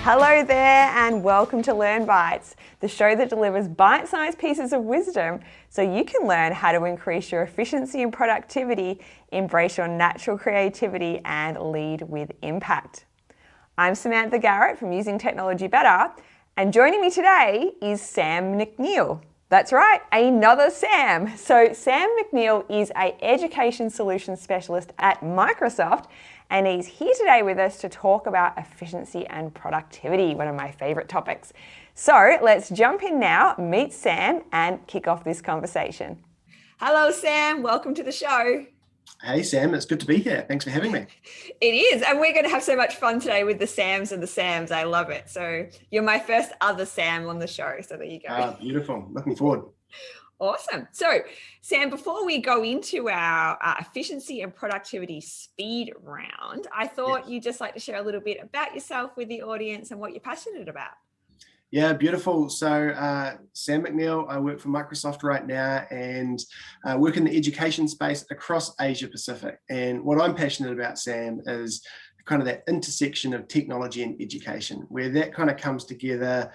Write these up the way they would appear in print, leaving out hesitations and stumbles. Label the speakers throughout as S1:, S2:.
S1: Hello there and welcome to LearnBytes, the show that delivers bite-sized pieces of wisdom so you can learn how to increase your efficiency and productivity, embrace your natural creativity and lead with impact. I'm Samantha Garrett from Using Technology Better, and joining me today is Sam McNeill. That's right, another Sam. So Sam McNeill is an education solutions specialist at Microsoft, and he's here today with us to talk about efficiency and productivity, one of my favorite topics. So let's jump in now, meet Sam, and kick off this conversation. Hello, Sam. Welcome to the show.
S2: Hey, Sam. It's good to be here. Thanks for having me.
S1: It is. And we're going to have so much fun today with the Sams and the Sams. I love it. So you're my first other Sam on the show. So there you go.
S2: Beautiful. Looking forward.
S1: Awesome. So, Sam, before we go into our efficiency and productivity speed round, I thought you'd just like to share a little bit about yourself with the audience and what you're passionate about.
S2: Yeah, beautiful. So Sam McNeill, I work for Microsoft right now and work in the education space across Asia Pacific. And what I'm passionate about, Sam, is kind of that intersection of technology and education, where that kind of comes together.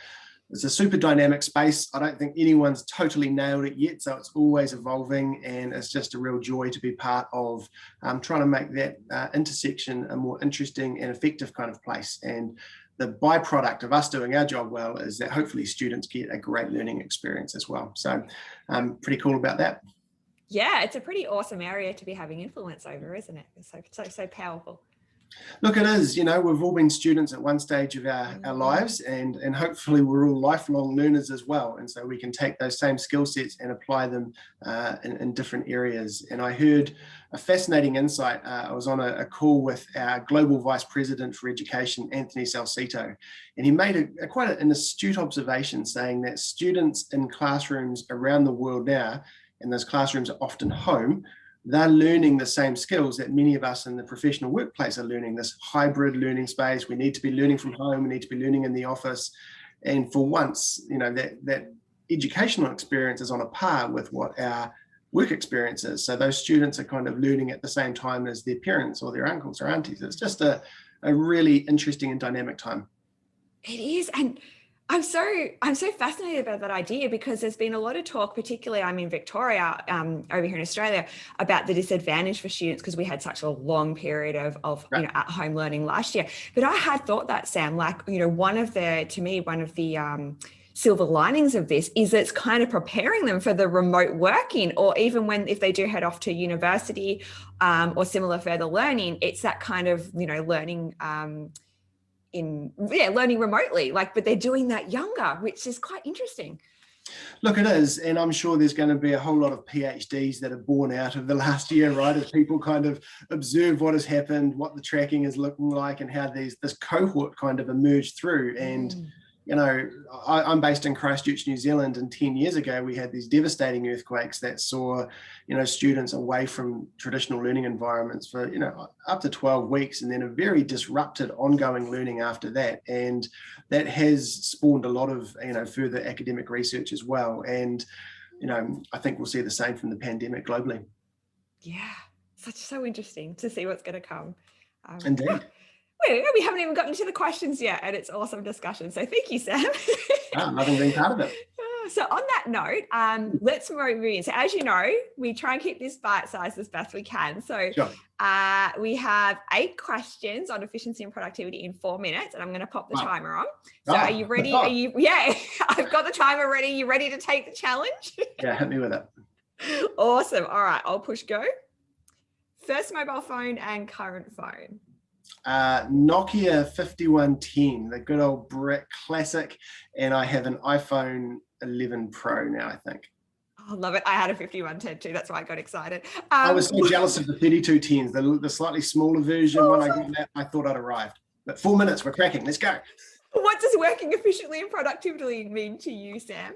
S2: It's a super dynamic space. I don't think anyone's totally nailed it yet, so it's always evolving, and it's just a real joy to be part of trying to make that intersection a more interesting and effective kind of place. And the byproduct of us doing our job well is that hopefully students get a great learning experience as well. So I'm pretty cool about that.
S1: Yeah, it's a pretty awesome area to be having influence over, isn't it? It's so powerful.
S2: Look, it is, we've all been students at one stage of our lives, and hopefully we're all lifelong learners as well. And so we can take those same skill sets and apply them in different areas. And I heard a fascinating insight. I was on a call with our Global Vice President for Education, Anthony Salcito, and he made quite an astute observation saying that students in classrooms around the world now, and those classrooms are often home, they're learning the same skills that many of us in the professional workplace are learning, this hybrid learning space. We need to be learning from home, we need to be learning in the office. And for once, that educational experience is on a par with what our work experience is. So those students are kind of learning at the same time as their parents or their uncles or aunties. It's just a really interesting and dynamic time.
S1: It is. And I'm so fascinated about that idea, because there's been a lot of talk, particularly I'm in Victoria, over here in Australia, about the disadvantage for students because we had such a long period of
S2: right.
S1: At home learning last year. But I had thought that, Sam, one of the silver linings of this is it's kind of preparing them for the remote working, or even if they do head off to university or similar further learning, it's that kind of learning. Learning remotely, but they're doing that younger, which is quite interesting.
S2: Look, it is, and I'm sure there's going to be a whole lot of PhDs that are born out of the last year, right? As people kind of observe what has happened, what the tracking is looking like, and how this cohort kind of emerged through. And I'm based in Christchurch, New Zealand, and 10 years ago we had these devastating earthquakes that saw students away from traditional learning environments for up to 12 weeks, and then a very disrupted ongoing learning after that. And that has spawned a lot of further academic research as well. And I think we'll see the same from the pandemic globally.
S1: Yeah, so interesting to see what's going to come.
S2: Indeed.
S1: We haven't even gotten to the questions yet, and it's awesome discussion. So thank you, Sam.
S2: Loving being part of it.
S1: So on that note, let's move in. So as you know, we try and keep this bite-sized as best we can. So
S2: sure.
S1: We have 8 questions on efficiency and productivity in 4 minutes, and I'm going to pop the timer on. So are you ready? Yeah, I've got the timer ready. You ready to take the challenge?
S2: Yeah, hit me with it.
S1: Awesome. All right, I'll push go. First mobile phone and current phone.
S2: Nokia 5110, the good old brick classic, and I have an iPhone 11 Pro now, I think.
S1: I love it. I had a 5110 too. That's why I got excited.
S2: I was so jealous of the 3210s, the slightly smaller version. When I got that, I thought I'd arrived. But 4 minutes, we're cracking. Let's go.
S1: What does working efficiently and productively mean to you, Sam?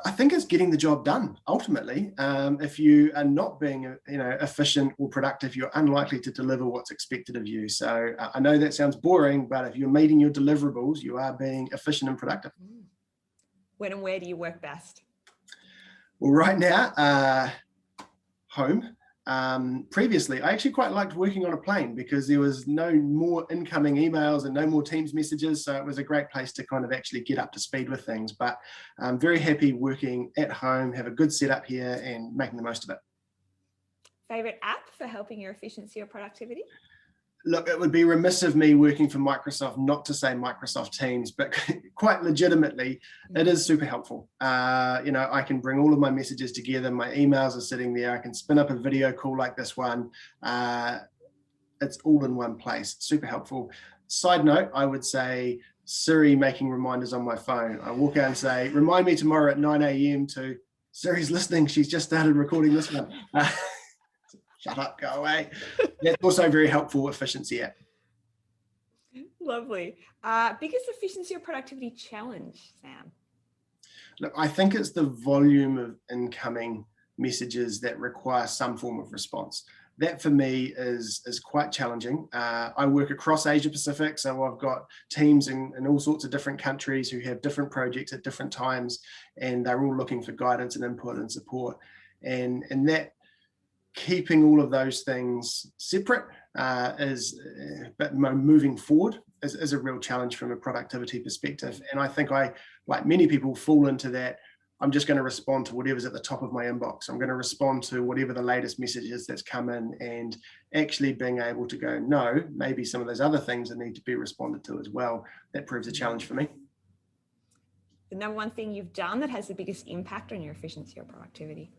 S2: I think it's getting the job done. Ultimately, if you are not being, efficient or productive, you're unlikely to deliver what's expected of you. So I know that sounds boring, but if you're meeting your deliverables, you are being efficient and productive.
S1: When and where do you work best?
S2: Well, right now, home. previously, I actually quite liked working on a plane because there was no more incoming emails and no more Teams messages. So it was a great place to kind of actually get up to speed with things. But I'm very happy working at home, have a good setup here and making the most of it.
S1: Favorite app for helping your efficiency or productivity?
S2: Look, it would be remiss of me working for Microsoft not to say Microsoft Teams, but quite legitimately, it is super helpful. I can bring all of my messages together. My emails are sitting there. I can spin up a video call like this one. It's all in one place. Super helpful. Side note, I would say Siri making reminders on my phone. I walk out and say, remind me tomorrow at 9 a.m. to Siri's listening. She's just started recording this one. Shut up, go away. That's also very helpful efficiency app.
S1: Lovely. Biggest efficiency or productivity challenge, Sam?
S2: Look, I think it's the volume of incoming messages that require some form of response. That for me is quite challenging. I work across Asia Pacific, so I've got teams in all sorts of different countries who have different projects at different times, and they're all looking for guidance and input and support. And that keeping all of those things separate but moving forward is a real challenge from a productivity perspective. And I think I, like many people, fall into that. I'm just going to respond to whatever's at the top of my inbox. I'm going to respond to whatever the latest message is that's come in, and actually being able to go, no, maybe some of those other things that need to be responded to as well. That proves a challenge for me.
S1: The number one thing you've done that has the biggest impact on your efficiency or productivity?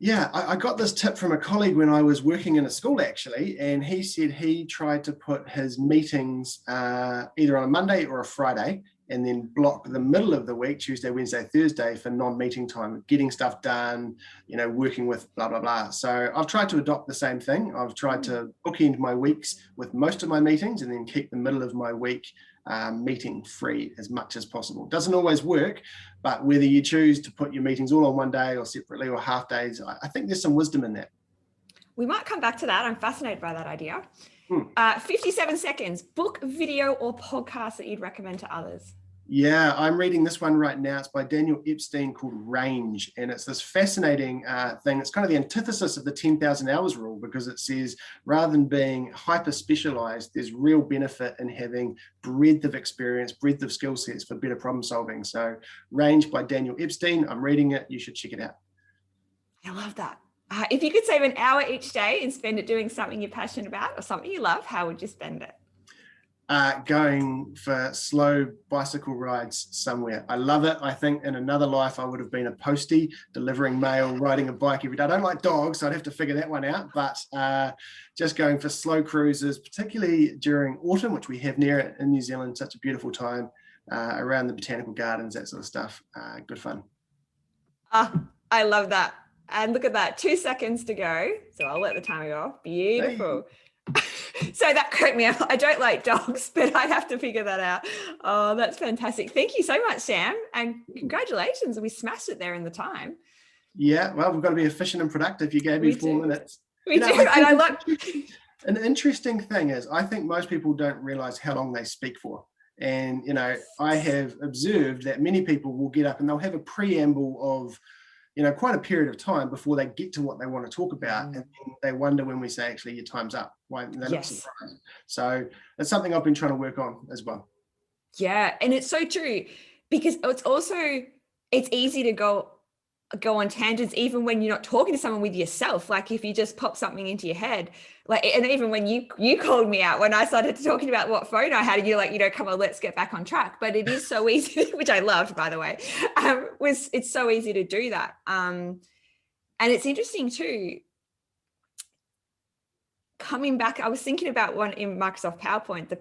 S2: Yeah, I got this tip from a colleague when I was working in a school, actually, and he said he tried to put his meetings either on a Monday or a Friday, and then block the middle of the week, Tuesday, Wednesday, Thursday, for non-meeting time, getting stuff done, working with blah, blah, blah. So I've tried to adopt the same thing. I've tried to bookend my weeks with most of my meetings and then keep the middle of my week meeting free as much as possible. Doesn't always work, but whether you choose to put your meetings all on one day or separately or half days, I think there's some wisdom in that.
S1: We might come back to that. I'm fascinated by that idea. 57 seconds, book, video, or podcast that you'd recommend to others.
S2: Yeah, I'm reading this one right now. It's by Daniel Epstein, called Range. And it's this fascinating thing. It's kind of the antithesis of the 10,000 hours rule, because it says rather than being hyper specialized, there's real benefit in having breadth of experience, breadth of skill sets for better problem solving. So Range by Daniel Epstein. I'm reading it. You should check it out.
S1: I love that. If you could save an hour each day and spend it doing something you're passionate about or something you love, how would you spend it?
S2: Going for slow bicycle rides somewhere. I love it. I think in another life I would have been a postie, delivering mail, riding a bike every day. I don't like dogs, so I'd have to figure that one out, but just going for slow cruises, particularly during autumn, which we have near in New Zealand, such a beautiful time, around the botanical gardens, that sort of stuff. Good fun.
S1: I love that. And look at that, 2 seconds to go. So I'll let the timer go off. Beautiful. Hey. So that cracked me up. I don't like dogs, but I have to figure that out. Oh, that's fantastic. Thank you so much, Sam. And congratulations. We smashed it there in the time.
S2: Yeah, well, we've got to be efficient and productive. You gave me 4 minutes.
S1: We do. And I love
S2: an interesting thing is I think most people don't realize how long they speak for. And, I have observed that many people will get up and they'll have a preamble of quite a period of time before they get to what they want to talk about. And then they wonder when we say, actually, your time's up. Why they look surprised. So it's something I've been trying to work on as well.
S1: Yeah. And it's so true, because it's easy to go on tangents, even when you're not talking to someone, with yourself. Like if you just pop something into your head, and even when you called me out when I started talking about what phone I had, and you're like, come on, let's get back on track. But it is so easy, which I loved, by the way, it's so easy to do that. And it's interesting too, coming back, I was thinking about one in Microsoft PowerPoint, the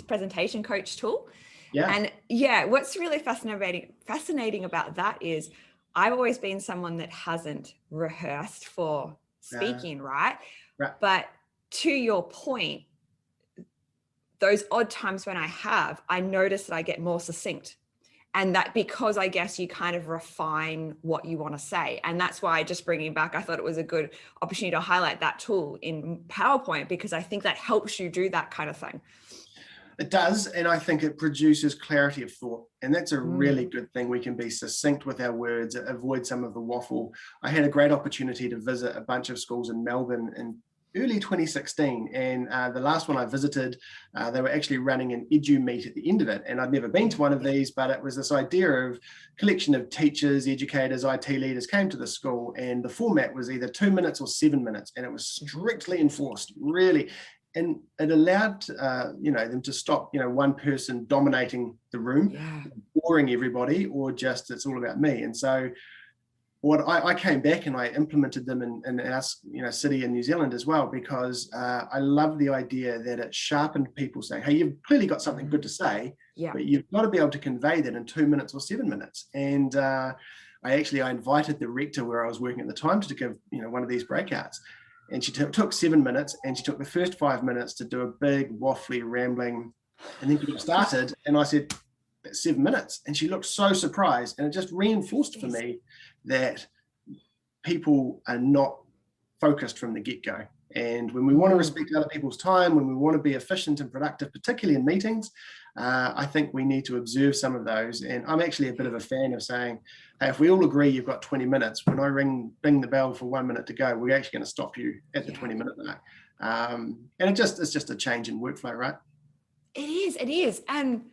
S1: presentation coach tool. Yeah. And what's really fascinating about that is I've always been someone that hasn't rehearsed for speaking, right? But to your point, those odd times when I have, I notice that I get more succinct. And that because I guess you kind of refine what you want to say. And that's why, just bringing back, I thought it was a good opportunity to highlight that tool in PowerPoint, because I think that helps you do that kind of thing.
S2: It does, and I think it produces clarity of thought, and that's a really good thing. We can be succinct with our words, avoid some of the waffle. I had a great opportunity to visit a bunch of schools in Melbourne in early 2016, and the last one I visited, they were actually running an edu meet at the end of it, and I'd never been to one of these, but it was this idea of collection of teachers, educators, IT leaders came to the school, and the format was either 2 minutes or 7 minutes, and it was strictly enforced, really. And it allowed them to stop one person dominating the room, boring everybody, or just it's all about me. And so what I came back and I implemented them in our city in New Zealand as well, because I love the idea that it sharpened people saying, hey, you've clearly got something good to say, but you've got to be able to convey that in 2 minutes or 7 minutes. And I invited the rector where I was working at the time to give one of these breakouts. And she took 7 minutes, and she took the first 5 minutes to do a big waffly rambling, and then she got started, and I said, that's 7 minutes. And she looked so surprised, and it just reinforced for me that people are not focused from the get-go. And when we want to respect other people's time, when we want to be efficient and productive, particularly in meetings, I think we need to observe some of those. And I'm actually a bit of a fan of saying, hey, if we all agree you've got 20 minutes, when I ring the bell for 1 minute to go, we're actually going to stop you at the 20-minute mark. And it's just a change in workflow, right?
S1: It is. And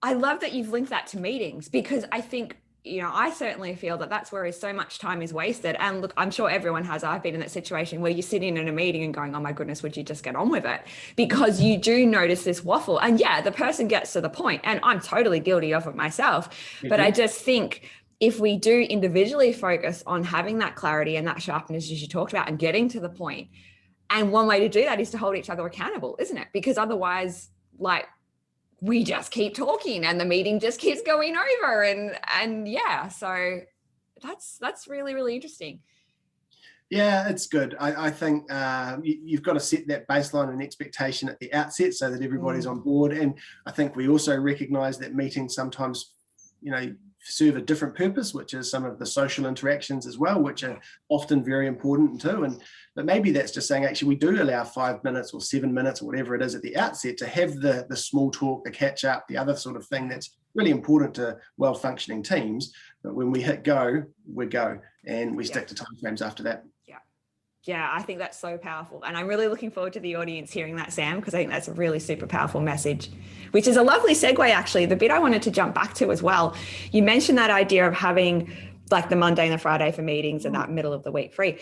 S1: I love that you've linked that to meetings, because I think, I certainly feel that that's where so much time is wasted. And look, I'm sure everyone has. I've been in that situation where you're sitting in a meeting and going, oh my goodness, would you just get on with it? Because you do notice this waffle. And the person gets to the point, and I'm totally guilty of it myself. But I just think if we do individually focus on having that clarity and that sharpness, as you talked about, and getting to the point, and one way to do that is to hold each other accountable, isn't it? Because otherwise, we just keep talking and the meeting just keeps going over, so that's really, really interesting.
S2: Yeah, it's good. I think you've got to set that baseline and expectation at the outset so that everybody's on board. And I think we also recognize that meetings sometimes, serve a different purpose, which is some of the social interactions as well, which are often very important too. But maybe that's just saying, actually, we do allow 5 minutes or 7 minutes or whatever it is at the outset to have the small talk, the catch up, the other sort of thing that's really important to well-functioning teams. But when we hit go, we go, and we stick to timeframes after that.
S1: Yeah, I think that's so powerful. And I'm really looking forward to the audience hearing that, Sam, because I think that's a really super powerful message, which is a lovely segue, actually. The bit I wanted to jump back to as well, you mentioned that idea of having the Monday and the Friday for meetings and that middle of the week free.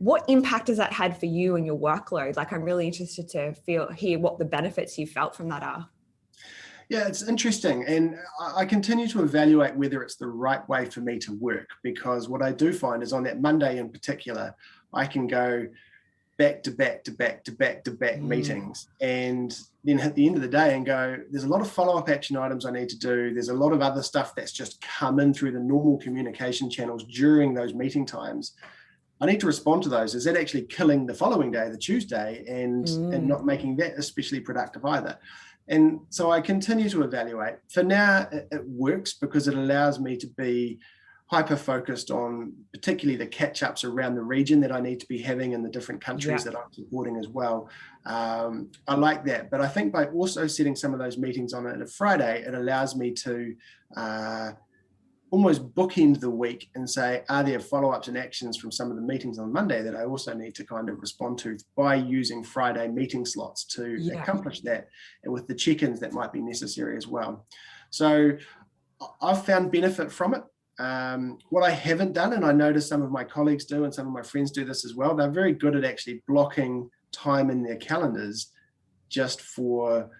S1: What impact has that had for you and your workload? I'm really interested to hear what the benefits you felt from that are.
S2: Yeah, it's interesting. And I continue to evaluate whether it's the right way for me to work, because what I do find is on that Monday in particular, I can go back to back to back to back to back meetings, and then at the end of the day and go, there's a lot of follow-up action items I need to do. There's a lot of other stuff that's just come in through the normal communication channels during those meeting times. I need to respond to those. Is that actually killing the following day, the Tuesday, and not making that especially productive either? And so I continue to evaluate. For now, it works because it allows me to be hyper-focused on particularly the catch-ups around the region that I need to be having in the different countries that I'm supporting as well. I like that. But I think by also setting some of those meetings on a Friday, it allows me to almost bookend the week and say, are there follow-ups and actions from some of the meetings on Monday that I also need to kind of respond to by using Friday meeting slots to accomplish that, and with the check-ins that might be necessary as well. So I've found benefit from it. What I haven't done, and I notice some of my colleagues do and some of my friends do this as well, they're very good at actually blocking time in their calendars just for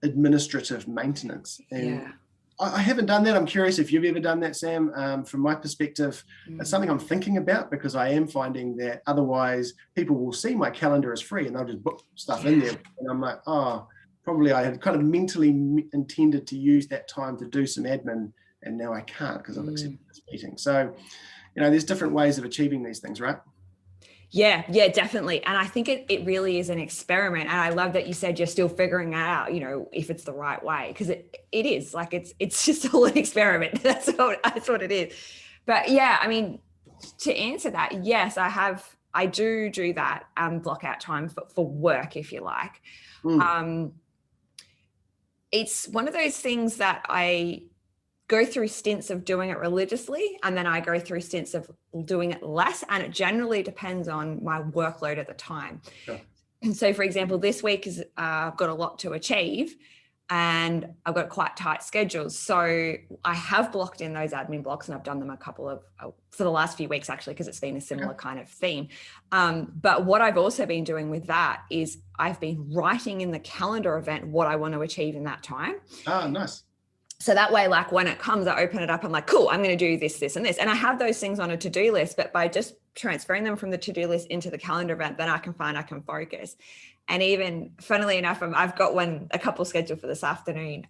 S2: administrative maintenance. And I haven't done that. I'm curious if you've ever done that, Sam. From my perspective, it's something I'm thinking about, because I am finding that otherwise people will see my calendar as free and they'll just book stuff in there. And I'm like, probably I had kind of mentally intended to use that time to do some admin, and now I can't because I've accepted this meeting. So, there's different ways of achieving these things, right?
S1: Yeah, definitely. And I think it really is an experiment. And I love that you said you're still figuring out, if it's the right way, because it is it's just all an experiment. That's what it is. But yeah, I mean, to answer that, yes, I do that block out time for work, if you like. it's one of those things that I go through stints of doing it religiously, and then I go through stints of doing it less. And it generally depends on my workload at the time.
S2: Sure.
S1: And so, for example, this week I've got a lot to achieve and I've got quite tight schedules. So I have blocked in those admin blocks, and I've done them a couple of, for the last few weeks, actually, because it's been a similar kind of theme. But what I've also been doing with that is I've been writing in the calendar event what I want to achieve in that time.
S2: Ah, nice.
S1: So that way, like when it comes, I open it up, I'm like, cool, I'm going to do this, this, and this. And I have those things on a to-do list, but by just transferring them from the to-do list into the calendar event, then I can focus. And even funnily enough, I've got a couple scheduled for this afternoon.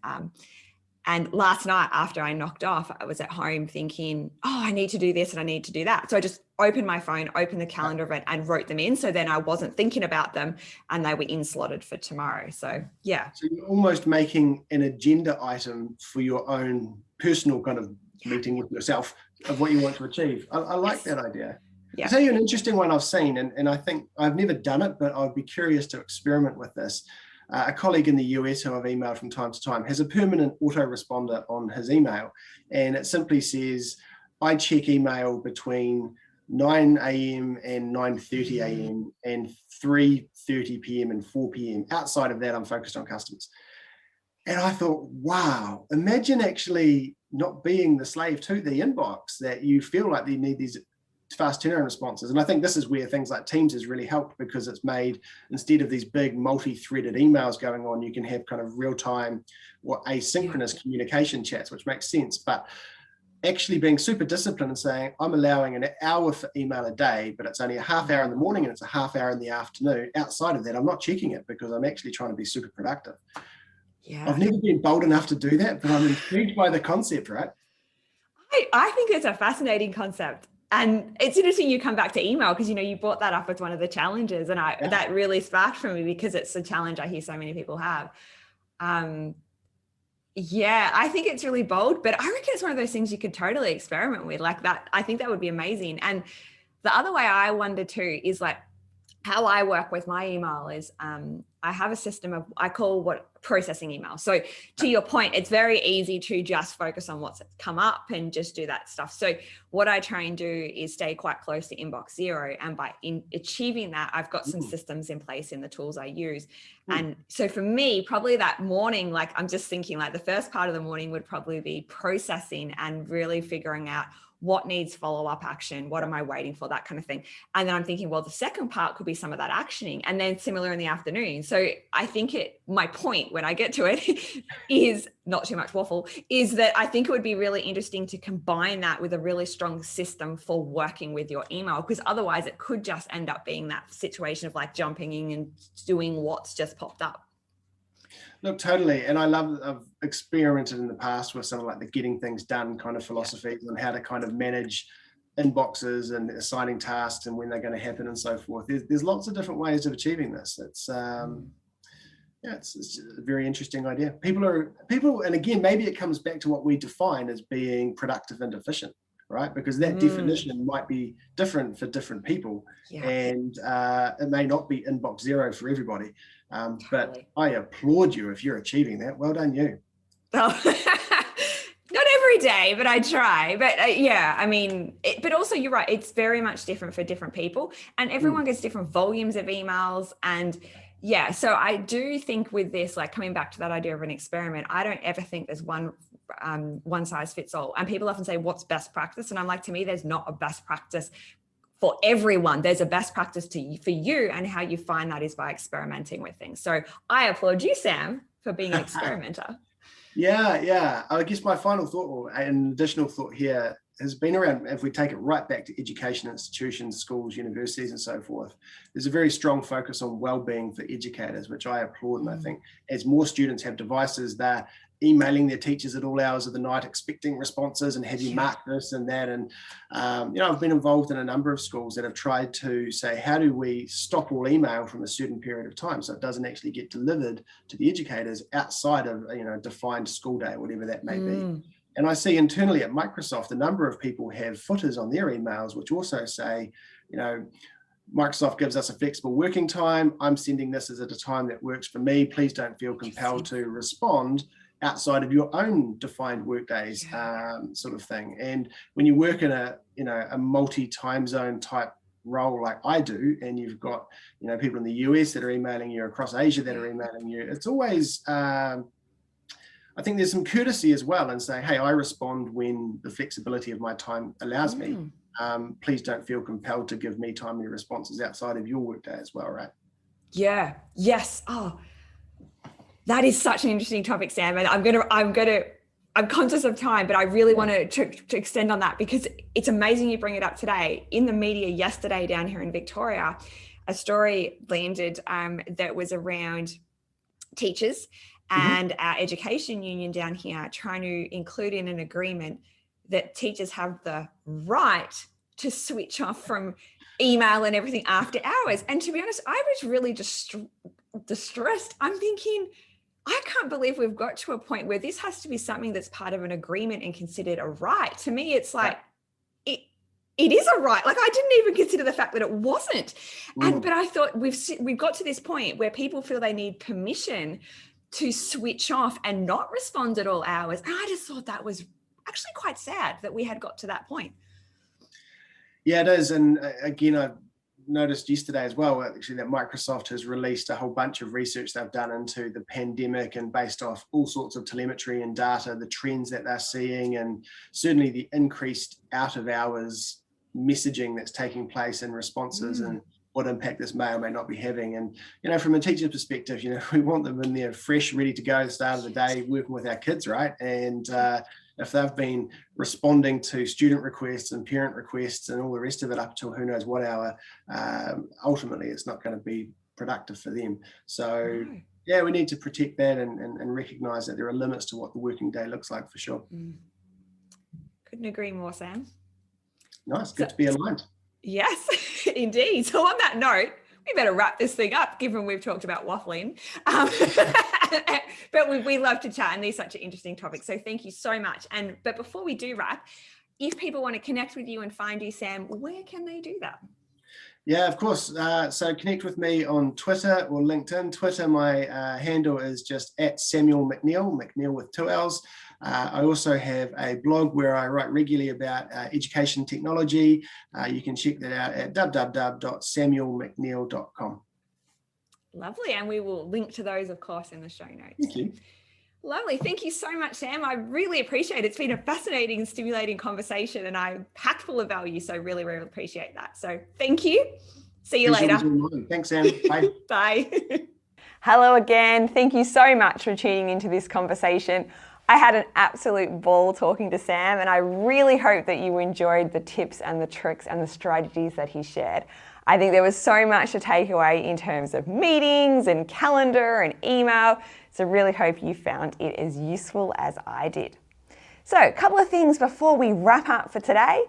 S1: And last night after I knocked off, I was at home thinking, oh, I need to do this and I need to do that. So I just opened my phone, opened the calendar event and wrote them in. So then I wasn't thinking about them and they were in slotted for tomorrow. So yeah.
S2: So you're almost making an agenda item for your own personal kind of meeting with yourself of what you want to achieve. I like that idea.
S1: Yeah.
S2: I'll tell you an interesting one I've seen, and I think I've never done it, but I'd be curious to experiment with this. A colleague in the US who I've emailed from time to time has a permanent autoresponder on his email, and it simply says, I check email between 9 a.m. and 9:30 a.m. and 3:30 p.m. and 4 p.m. Outside of that, I'm focused on customers. And I thought, wow, imagine actually not being the slave to the inbox, that you feel like you need these fast turnaround responses. And I think this is where things like Teams has really helped, because it's made, instead of these big multi-threaded emails going on, you can have kind of real-time or asynchronous communication chats, which makes sense. But actually being super disciplined and saying, I'm allowing an hour for email a day, but it's only a half hour in the morning and it's a half hour in the afternoon. Outside of that, I'm not checking it because I'm actually trying to be super productive. Yeah. I've never been bold enough to do that, but I'm intrigued by the concept, right?
S1: I think it's a fascinating concept. And it's interesting you come back to email, because, you brought that up as one of the challenges. And that really sparked for me, because it's a challenge I hear so many people have. Yeah, I think it's really bold, but I reckon it's one of those things you could totally experiment with like that. I think that would be amazing. And the other way I wonder too is like how I work with my email is I have a system of, I call what processing email. So to your point, it's very easy to just focus on what's come up and just do that stuff. So what I try and do is stay quite close to inbox zero. And by achieving that, I've got some systems in place in the tools I use. And so for me, probably that morning, like I'm just thinking like the first part of the morning would probably be processing and really figuring out what needs follow-up action, what am I waiting for, that kind of thing. And then I'm thinking, well, the second part could be some of that actioning, and then similar in the afternoon. So I think my point when I get to it is, not too much waffle, is that I think it would be really interesting to combine that with a really strong system for working with your email, because otherwise it could just end up being that situation of like jumping in and doing what's just popped up.
S2: Look, totally. And I've experimented in the past with something like the getting things done kind of philosophies on how to kind of manage inboxes and assigning tasks and when they're going to happen and so forth. There's lots of different ways of achieving this. It's it's a very interesting idea. People, and again, maybe it comes back to what we define as being productive and efficient, right? Because that definition might be different for different people, and it may not be inbox zero for everybody. But I applaud you if you're achieving that. Well done, you.
S1: Oh. Not every day, but I try. But I mean, but also you're right. It's very much different for different people, and everyone gets different volumes of emails. And so I do think with this, like coming back to that idea of an experiment, I don't ever think there's one size fits all. And people often say, what's best practice? And I'm like, to me, there's not a best practice for everyone. There's a best practice for you, and how you find that is by experimenting with things. So I applaud you, Sam, for being an experimenter.
S2: Yeah. I guess my final thought, or an additional thought here, has been around, if we take it right back to education institutions, schools, universities, and so forth, there's a very strong focus on well-being for educators, which I applaud. And I think as more students have devices, they're emailing their teachers at all hours of the night, expecting responses and have you mark this and that. And, I've been involved in a number of schools that have tried to say, how do we stop all email from a certain period of time so it doesn't actually get delivered to the educators outside of, a defined school day, whatever that may be. And I see internally at Microsoft, a number of people have footers on their emails, which also say, Microsoft gives us a flexible working time. I'm sending this as at a time that works for me. Please don't feel compelled to respond outside of your own defined work days, sort of thing. And when you work in a multi-time zone type role like I do, and you've got people in the US that are emailing you, across Asia that are emailing you, it's always I think there's some courtesy as well in saying, hey, I respond when the flexibility of my time allows me. Please don't feel compelled to give me timely responses outside of your workday as well, right?
S1: Yeah. Yes. Oh, that is such an interesting topic, Sam. And I'm conscious of time, but I really want to extend on that, because it's amazing you bring it up today. In the media yesterday down here in Victoria, a story landed that was around teachers and our education union down here trying to include in an agreement that teachers have the right to switch off from email and everything after hours. And to be honest, I was really distressed. I'm thinking, I can't believe we've got to a point where this has to be something that's part of an agreement and considered a right. To me, it's like, it is a right. Like, I didn't even consider the fact that it wasn't. But I thought we've got to this point where people feel they need permission to switch off and not respond at all hours. And I just thought that was actually quite sad that we had got to that point.
S2: Yeah, it is. And again, I noticed yesterday as well, actually, that Microsoft has released a whole bunch of research they've done into the pandemic, and based off all sorts of telemetry and data, the trends that they're seeing, and certainly the increased out of hours messaging that's taking place in responses and what impact this may or may not be having. And, from a teacher's perspective, we want them in there fresh, ready to go at the start of the day, working with our kids, right? And if they've been responding to student requests and parent requests and all the rest of it up till who knows what hour, ultimately it's not going to be productive for them. So we need to protect that and recognize that there are limits to what the working day looks like, for sure.
S1: Couldn't agree more, Sam.
S2: Nice, good to be aligned.
S1: Yes, indeed. So on that note, we better wrap this thing up, given we've talked about waffling. But we love to chat, and these are such an interesting topic. So thank you so much. But before we do wrap, if people want to connect with you and find you, Sam, where can they do that?
S2: Yeah, of course. So connect with me on Twitter or LinkedIn. Twitter, my handle is just @SamuelMcNeill, McNeill with 2 L's. I also have a blog where I write regularly about education technology. You can check that out at www.samuelmcneill.com.
S1: Lovely. And we will link to those, of course, in the show notes.
S2: Thank you.
S1: Lovely. Thank you so much, Sam. I really appreciate it. It's been a fascinating and stimulating conversation, and I'm packed full of value. So really, really appreciate that. So thank you. See you later.
S2: Thanks, Sam. Bye.
S1: Bye. Hello again. Thank you so much for tuning into this conversation. I had an absolute ball talking to Sam, and I really hope that you enjoyed the tips and the tricks and the strategies that he shared. I think there was so much to take away in terms of meetings and calendar and email. So really hope you found it as useful as I did. So a couple of things before we wrap up for today.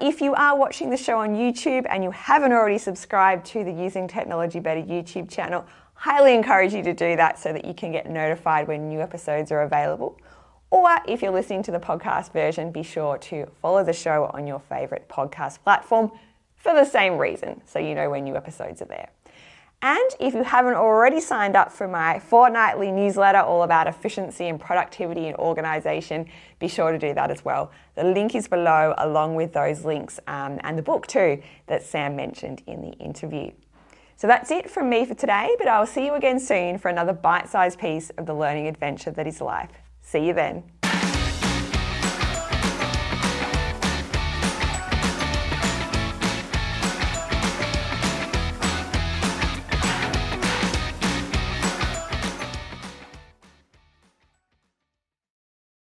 S1: If you are watching the show on YouTube and you haven't already subscribed to the Using Technology Better YouTube channel, highly encourage you to do that so that you can get notified when new episodes are available. Or if you're listening to the podcast version, be sure to follow the show on your favorite podcast platform for the same reason, so you know when new episodes are there. And if you haven't already signed up for my fortnightly newsletter all about efficiency and productivity and organisation, be sure to do that as well. The link is below, along with those links and the book too that Sam mentioned in the interview. So that's it from me for today, but I'll see you again soon for another bite-sized piece of the learning adventure that is life. See you then.